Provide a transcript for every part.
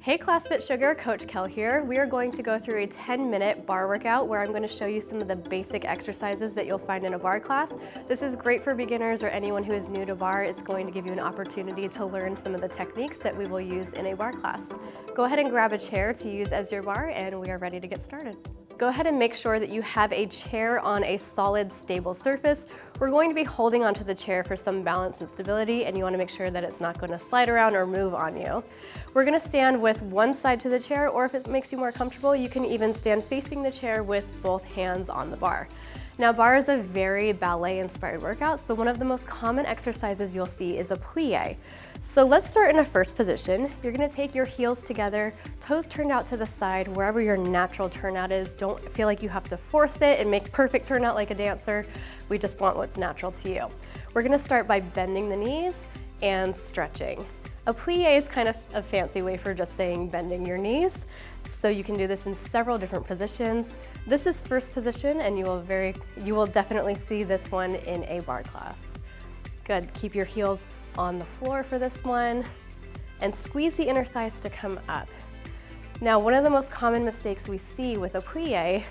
Hey Class FitSugar, Coach Kel here. We are going to go through a 10-minute bar workout where I'm going to show you some of the basic exercises that you'll find in a bar class. This is great for beginners or anyone who is new to bar. It's going to give you an opportunity to learn some of the techniques that we will use in a bar class. Go ahead and grab a chair to use as your bar and we are ready to get started. Go ahead and make sure that you have a chair on a solid, stable surface. We're going to be holding onto the chair for some balance and stability, and you want to make sure that it's not going to slide around or move on you. We're going to stand with one side to the chair, or if it makes you more comfortable, you can even stand facing the chair with both hands on the bar. Now, bar is a very ballet-inspired workout, so one of the most common exercises you'll see is a plie. So let's start in a first position. You're gonna take your heels together, toes turned out to the side, wherever your natural turnout is. Don't feel like you have to force it and make perfect turnout like a dancer. We just want what's natural to you. We're gonna start by bending the knees and stretching. A plie is kind of a fancy way for just saying bending your knees. So you can do this in several different positions. This is first position, and you will definitely see this one in a bar class. Good, keep your heels on the floor for this one, and squeeze the inner thighs to come up. Now, one of the most common mistakes we see with a plie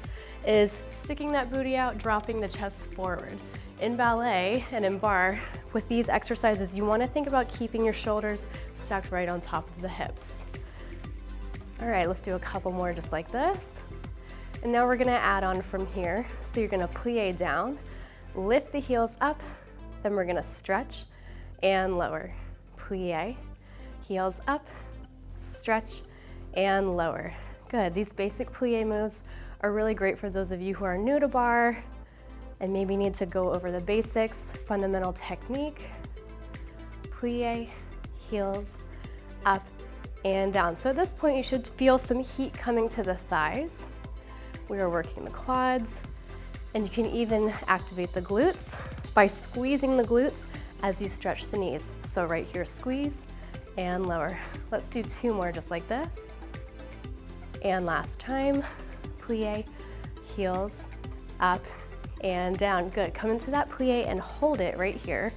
is sticking that booty out, dropping the chest forward. In ballet and in bar, with these exercises, you want to think about keeping your shoulders stacked right on top of the hips. All right, let's do a couple more just like this. And now we're gonna add on from here. So you're gonna plie down, lift the heels up, then we're gonna stretch and lower. Plie, heels up, stretch, and lower. Good, these basic plie moves are really great for those of you who are new to bar and maybe need to go over the basics, fundamental technique. Plie, heels, up, and down. So at this point, you should feel some heat coming to the thighs. We are working the quads, and you can even activate the glutes by squeezing the glutes as you stretch the knees. So right here, squeeze and lower. Let's do two more just like this. And last time, plie, heels, up and down. Good, come into that plie and hold it right here.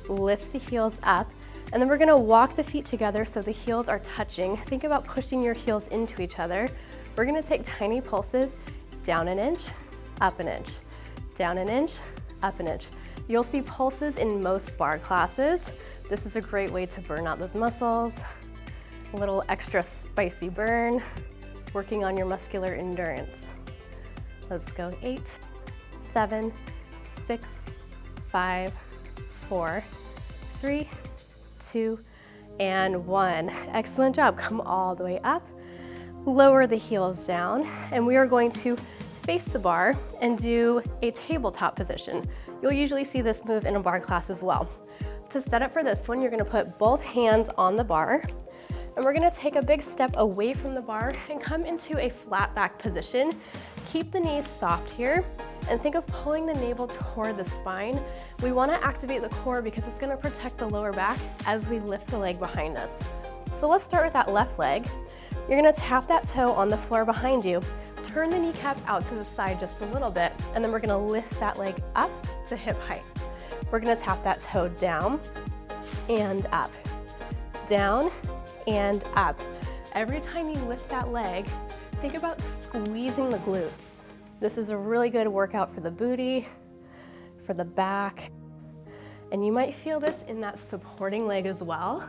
Lift the heels up, and then we're gonna walk the feet together so the heels are touching. Think about pushing your heels into each other. We're gonna take tiny pulses, down an inch, up an inch, down an inch, up an inch. You'll see pulses in most bar classes. This is a great way to burn out those muscles. A little extra spicy burn, working on your muscular endurance. Let's go 8, 7, 6, 5, 4, 3, 2, and 1. Excellent job. Come all the way up, lower the heels down, and we are going to face the bar and do a tabletop position. You'll usually see this move in a bar class as well. To set up for this one, you're gonna put both hands on the bar, and we're gonna take a big step away from the bar and come into a flat back position. Keep the knees soft here, and think of pulling the navel toward the spine. We wanna activate the core because it's gonna protect the lower back as we lift the leg behind us. So let's start with that left leg. You're gonna tap that toe on the floor behind you. Turn the kneecap out to the side just a little bit, and then we're gonna lift that leg up to hip height. We're gonna tap that toe down and up, down and up. Every time you lift that leg, think about squeezing the glutes. This is a really good workout for the booty, for the back, and you might feel this in that supporting leg as well.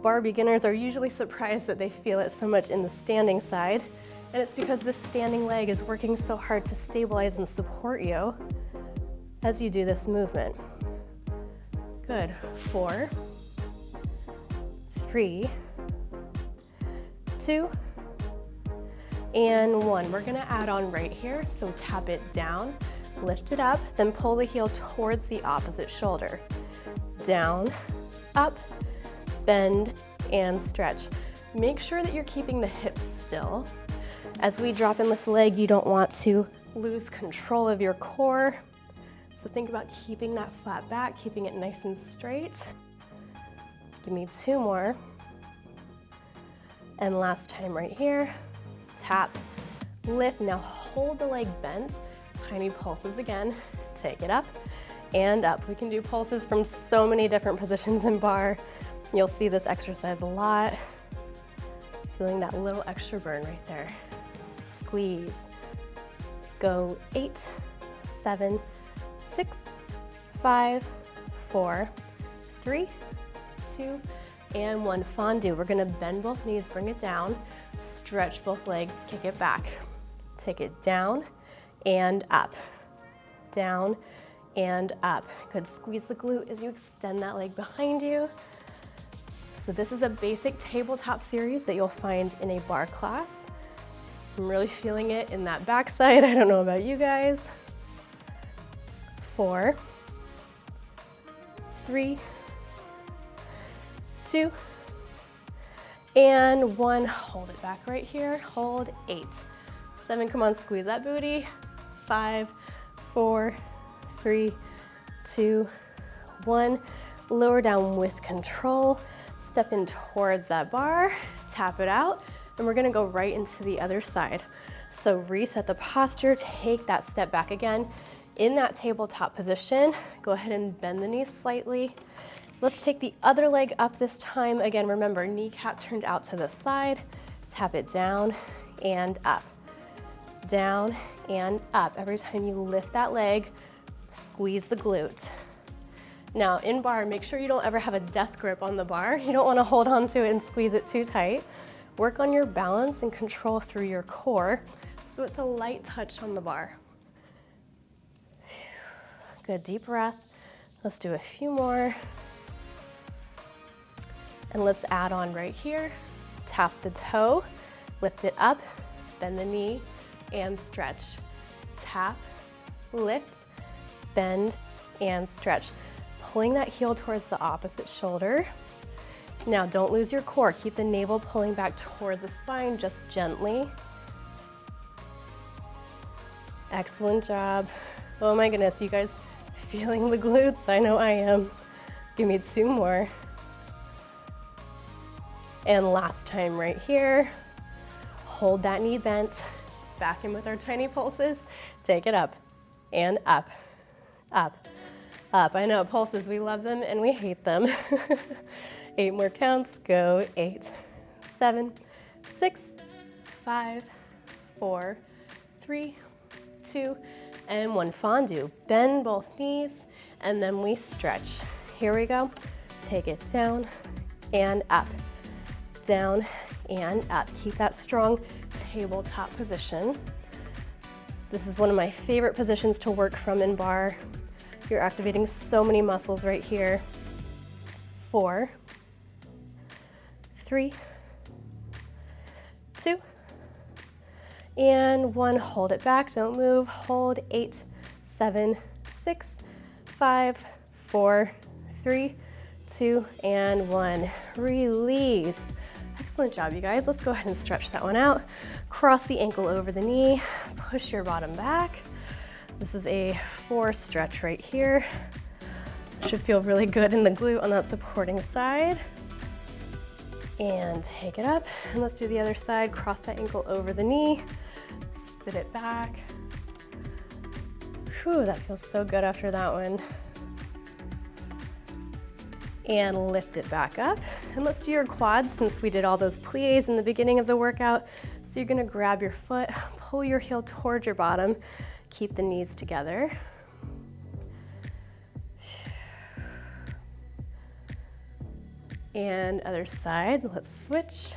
Bar beginners are usually surprised that they feel it so much in the standing side, and it's because this standing leg is working so hard to stabilize and support you as you do this movement. Good, 4, 3, 2, and 1. We're gonna add on right here, so tap it down, lift it up, then pull the heel towards the opposite shoulder. Down, up, bend, and stretch. Make sure that you're keeping the hips still. As we drop and lift the leg, you don't want to lose control of your core. So think about keeping that flat back, keeping it nice and straight. Give me two more. And last time right here, tap, lift. Now hold the leg bent, tiny pulses again, take it up and up. We can do pulses from so many different positions in bar. You'll see this exercise a lot. Feeling that little extra burn right there. Squeeze. Go 8, 7, 6, 5, 4, 3, 2, and 1. Fondue. We're gonna bend both knees, bring it down, stretch both legs, kick it back. Take it down and up, down and up. Good, squeeze the glute as you extend that leg behind you. So this is a basic tabletop series that you'll find in a bar class. I'm really feeling it in that backside. I don't know about you guys. 4, 3, 2, and 1. Hold it back right here. Hold 8, 7, come on, squeeze that booty. 5, 4, 3, 2, 1. Lower down with control. Step in towards that bar, tap it out, and we're gonna go right into the other side. So reset the posture, take that step back again. In that tabletop position, go ahead and bend the knees slightly. Let's take the other leg up this time. Again, remember, kneecap turned out to the side. Tap it down and up, down and up. Every time you lift that leg, squeeze the glute. Now in bar, make sure you don't ever have a death grip on the bar. You don't want to hold on to it and squeeze it too tight. Work on your balance and control through your core, so it's a light touch on the bar. Good, deep breath. Let's do a few more. And let's add on right here. Tap the toe, lift it up, bend the knee, and stretch. Tap, lift, bend, and stretch. Pulling that heel towards the opposite shoulder. Now don't lose your core. Keep the navel pulling back toward the spine, just gently. Excellent job. Oh my goodness, you guys feeling the glutes? I know I am. Give me 2 more. And last time right here. Hold that knee bent. Back in with our tiny pulses. Take it up and up, up, up. I know, pulses, we love them and we hate them. 8 more counts, go 8, 7, 6, 5, 4, 3, 2, and 1. Fondue. Bend both knees and then we stretch. Here we go. Take it down and up, down and up. Keep that strong tabletop position. This is one of my favorite positions to work from in bar. You're activating so many muscles right here. 4, 3, 2, and 1. Hold it back, don't move. Hold 8, 7, 6, 5, 4, 3, 2, and 1. Release. Excellent job, you guys. Let's go ahead and stretch that one out. Cross the ankle over the knee, push your bottom back. This is a 4 stretch right here. Should feel really good in the glute on that supporting side. And take it up, and let's do the other side. Cross that ankle over the knee, sit it back. Whew, that feels so good after that one. And lift it back up. And let's do your quads since we did all those plies in the beginning of the workout. So you're gonna grab your foot, pull your heel towards your bottom, keep the knees together. And other side, let's switch.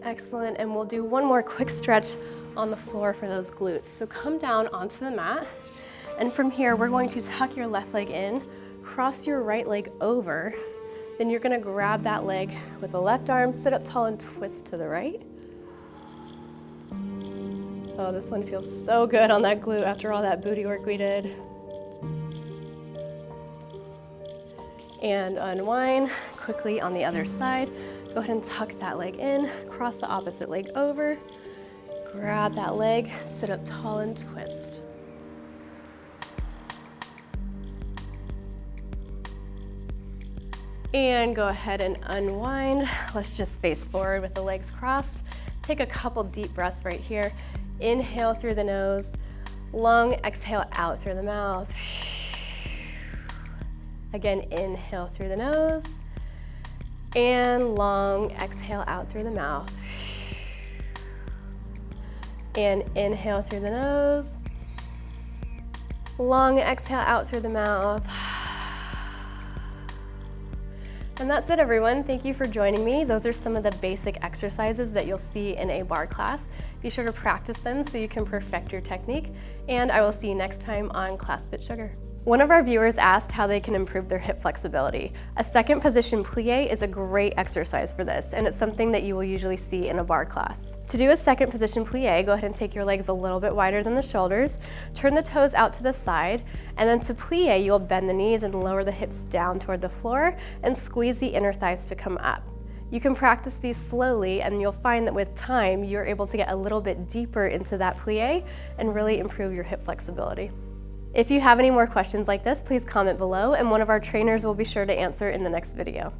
Excellent, and we'll do one more quick stretch on the floor for those glutes. So come down onto the mat, and from here, we're going to tuck your left leg in, cross your right leg over, then you're gonna grab that leg with the left arm, sit up tall and twist to the right. Oh, this one feels so good on that glute after all that booty work we did. And unwind quickly on the other side. Go ahead and tuck that leg in, cross the opposite leg over, grab that leg, sit up tall and twist. And go ahead and unwind. Let's just face forward with the legs crossed. Take a couple deep breaths right here. Inhale through the nose, long exhale out through the mouth. Again, inhale through the nose, and long exhale out through the mouth. And inhale through the nose, long exhale out through the mouth. And that's it, everyone. Thank you for joining me. Those are some of the basic exercises that you'll see in a barre class. Be sure to practice them so you can perfect your technique, and I will see you next time on Class FitSugar. One of our viewers asked how they can improve their hip flexibility. A second position plie is a great exercise for this, and it's something that you will usually see in a barre class. To do a second position plie, go ahead and take your legs a little bit wider than the shoulders, turn the toes out to the side, and then to plie, you'll bend the knees and lower the hips down toward the floor and squeeze the inner thighs to come up. You can practice these slowly, and you'll find that with time, you're able to get a little bit deeper into that plie and really improve your hip flexibility. If you have any more questions like this, please comment below, and one of our trainers will be sure to answer in the next video.